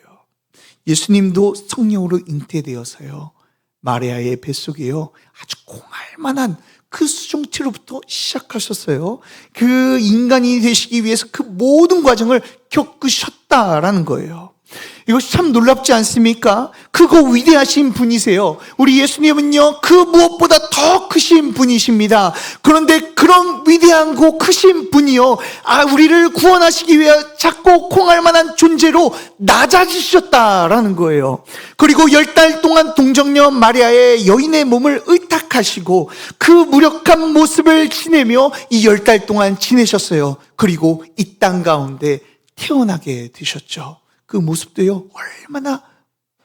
예수님도 성령으로 잉태되어서요, 마리아의 뱃속에요, 아주 콩알만한 그 수정체로부터 시작하셨어요. 그 인간이 되시기 위해서 그 모든 과정을 겪으셨다라는 거예요. 이것이 참 놀랍지 않습니까? 그거 위대하신 분이세요. 우리 예수님은요, 그 무엇보다 더 크신 분이십니다. 그런데 그런 위대하고 크신 분이요, 우리를 구원하시기 위해 작고 콩알만한 존재로 낮아지셨다라는 거예요. 그리고 10달 동안 동정녀 마리아의 여인의 몸을 의탁하시고 그 무력한 모습을 지내며 이 10달 동안 지내셨어요. 그리고 이 땅 가운데 태어나게 되셨죠. 그 모습도요, 얼마나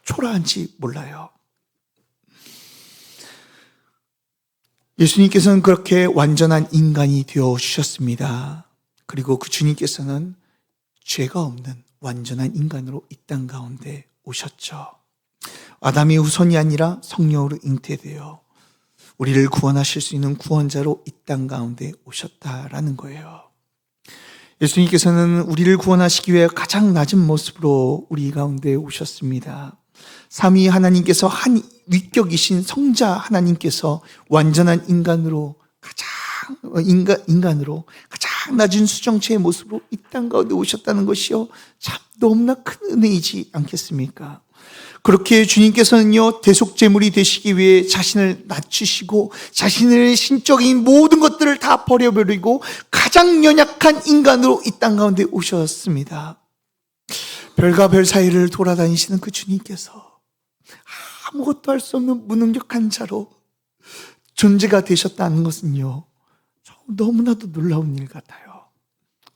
초라한지 몰라요. 예수님께서는 그렇게 완전한 인간이 되어 주셨습니다. 그리고 그 주님께서는 죄가 없는 완전한 인간으로 이 땅 가운데 오셨죠. 아담이 후손이 아니라 성령으로 잉태되어 우리를 구원하실 수 있는 구원자로 이 땅 가운데 오셨다라는 거예요. 예수님께서는 우리를 구원하시기 위해 가장 낮은 모습으로 우리 가운데 오셨습니다. 삼위 하나님께서 한 위격이신 성자 하나님께서 완전한 인간으로 인간으로 가장 낮은 수정체의 모습으로 이 땅 가운데 오셨다는 것이요, 참 너무나 큰 은혜이지 않겠습니까? 그렇게 주님께서는요, 대속제물이 되시기 위해 자신을 낮추시고 자신의 신적인 모든 것들을 다 버려버리고 가장 연약한 인간으로 이 땅 가운데 오셨습니다. 별과 별 사이를 돌아다니시는 그 주님께서 아무것도 할 수 없는 무능력한 자로 존재가 되셨다는 것은요, 너무나도 놀라운 일 같아요.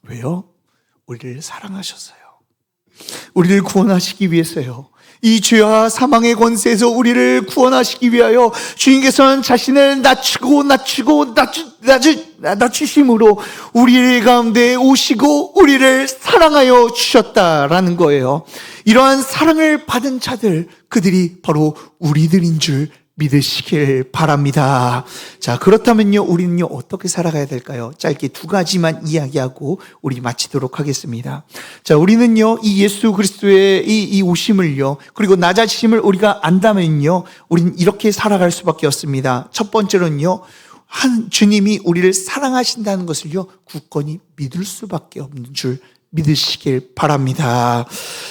왜요? 우리를 사랑하셔서요. 우리를 구원하시기 위해서요. 이 죄와 사망의 권세에서 우리를 구원하시기 위하여 주님께서는 자신을 낮추심으로 우리 가운데 오시고 우리를 사랑하여 주셨다라는 거예요. 이러한 사랑을 받은 자들, 그들이 바로 우리들인 줄 믿으시길 바랍니다. 자, 그렇다면요, 우리는요, 어떻게 살아가야 될까요? 짧게 2가지만 이야기하고 우리 마치도록 하겠습니다. 자, 우리는요, 이 예수 그리스도의 이 오심을요, 그리고 낮아지심을 우리가 안다면요, 우리는 이렇게 살아갈 수밖에 없습니다. 첫 번째로는요, 주님이 우리를 사랑하신다는 것을요, 굳건히 믿을 수밖에 없는 줄 믿으시길 바랍니다.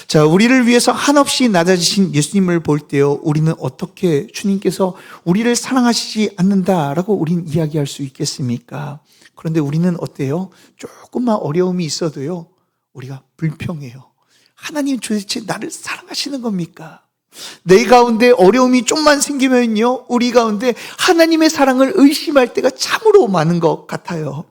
자, 우리를 위해서 한없이 낮아지신 예수님을 볼 때요, 우리는 어떻게 주님께서 우리를 사랑하시지 않는다라고 우리는 이야기할 수 있겠습니까? 그런데 우리는 어때요? 조금만 어려움이 있어도요, 우리가 불평해요. 하나님 도대체 나를 사랑하시는 겁니까? 내 가운데 어려움이 좀만 생기면요, 우리 가운데 하나님의 사랑을 의심할 때가 참으로 많은 것 같아요.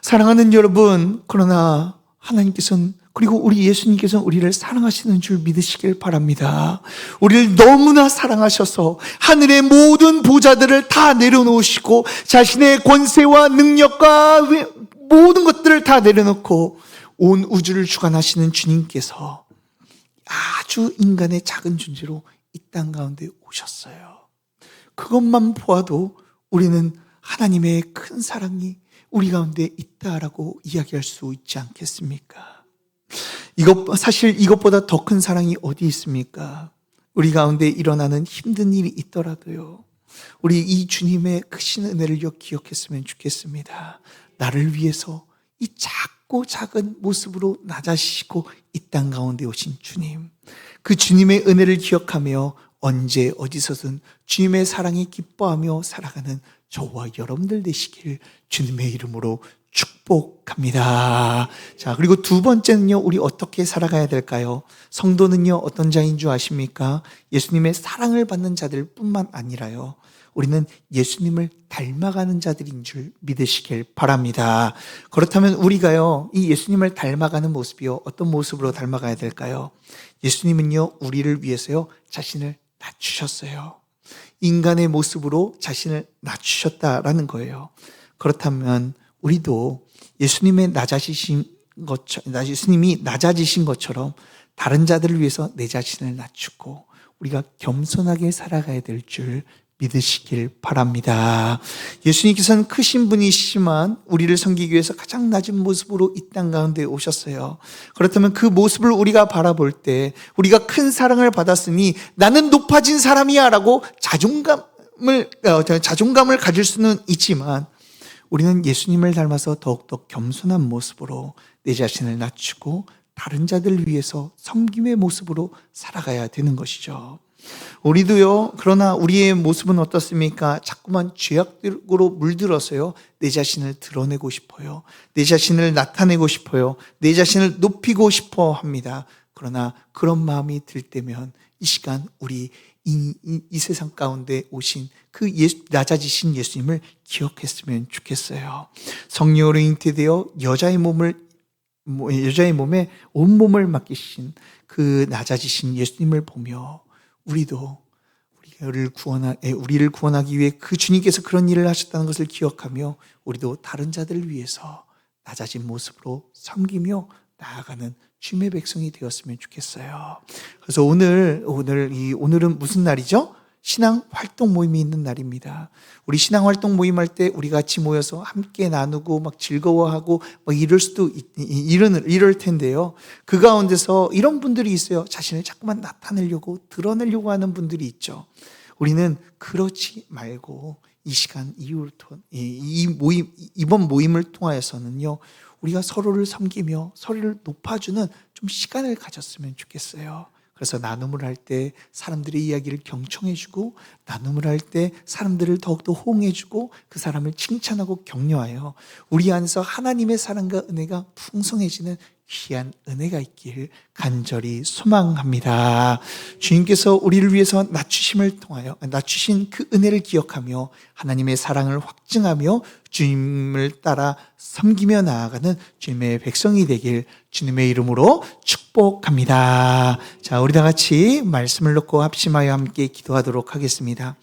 사랑하는 여러분, 그러나 하나님께서는, 그리고 우리 예수님께서는 우리를 사랑하시는 줄 믿으시길 바랍니다. 우리를 너무나 사랑하셔서 하늘의 모든 보좌들을 다 내려놓으시고 자신의 권세와 능력과 모든 것들을 다 내려놓고 온 우주를 주관하시는 주님께서 아주 인간의 작은 존재로 이 땅 가운데 오셨어요. 그것만 보아도 우리는 하나님의 큰 사랑이 우리 가운데 있다라고 이야기할 수 있지 않겠습니까? 사실 이것보다 더 큰 사랑이 어디 있습니까? 우리 가운데 일어나는 힘든 일이 있더라도요, 우리 이 주님의 크신 은혜를 기억했으면 좋겠습니다. 나를 위해서 이 작고 작은 모습으로 낮아지시고 이 땅 가운데 오신 주님, 그 주님의 은혜를 기억하며 언제 어디서든 주님의 사랑이 기뻐하며 살아가는 저와 여러분들 되시길 주님의 이름으로 축복합니다. 자, 그리고 두 번째는요, 우리 어떻게 살아가야 될까요? 성도는요, 어떤 자인 줄 아십니까? 예수님의 사랑을 받는 자들 뿐만 아니라요, 우리는 예수님을 닮아가는 자들인 줄 믿으시길 바랍니다. 그렇다면 우리가요, 이 예수님을 닮아가는 모습이요, 어떤 모습으로 닮아가야 될까요? 예수님은요, 우리를 위해서요, 자신을 낮추셨어요. 인간의 모습으로 자신을 낮추셨다라는 거예요. 그렇다면 우리도 예수님이 낮아지신 것처럼 다른 자들을 위해서 내 자신을 낮추고 우리가 겸손하게 살아가야 될 줄 믿으시길 바랍니다. 예수님께서는 크신 분이시지만 우리를 섬기기 위해서 가장 낮은 모습으로 이 땅 가운데 오셨어요. 그렇다면 그 모습을 우리가 바라볼 때 우리가 큰 사랑을 받았으니 나는 높아진 사람이야 라고 자존감을 가질 수는 있지만, 우리는 예수님을 닮아서 더욱더 겸손한 모습으로 내 자신을 낮추고 다른 자들을 위해서 섬김의 모습으로 살아가야 되는 것이죠. 우리도요, 그러나 우리의 모습은 어떻습니까? 자꾸만 죄악으로 물들어서요, 내 자신을 드러내고 싶어요. 내 자신을 나타내고 싶어요. 내 자신을 높이고 싶어 합니다. 그러나 그런 마음이 들 때면 이 시간 우리 이 세상 가운데 오신 그 낮아지신 예수님을 기억했으면 좋겠어요. 성령으로 잉태되어 여자의 몸에 온몸을 맡기신 그 낮아지신 예수님을 보며 우리를 구원하기 위해 그 주님께서 그런 일을 하셨다는 것을 기억하며 우리도 다른 자들을 위해서 낮아진 모습으로 섬기며 나아가는 주님의 백성이 되었으면 좋겠어요. 그래서 오늘은 무슨 날이죠? 신앙 활동 모임이 있는 날입니다. 우리 신앙 활동 모임할 때 우리 같이 모여서 함께 나누고 막 즐거워하고 막 이럴 텐데요. 그 가운데서 이런 분들이 있어요. 자신을 자꾸만 나타내려고 드러내려고 하는 분들이 있죠. 우리는 그렇지 말고 이 시간 이후부터 이번 모임을 통하여서는요, 우리가 서로를 섬기며 서로를 높아주는 좀 시간을 가졌으면 좋겠어요. 그래서 나눔을 할 때 사람들의 이야기를 경청해주고, 나눔을 할 때 사람들을 더욱더 호응해주고 그 사람을 칭찬하고 격려하여 우리 안에서 하나님의 사랑과 은혜가 풍성해지는 귀한 은혜가 있길 간절히 소망합니다. 주님께서 우리를 위해서 낮추신 그 은혜를 기억하며 하나님의 사랑을 확증하며 주님을 따라 섬기며 나아가는 주님의 백성이 되길 주님의 이름으로 축복합니다. 자, 우리 다 같이 말씀을 놓고 합심하여 함께 기도하도록 하겠습니다.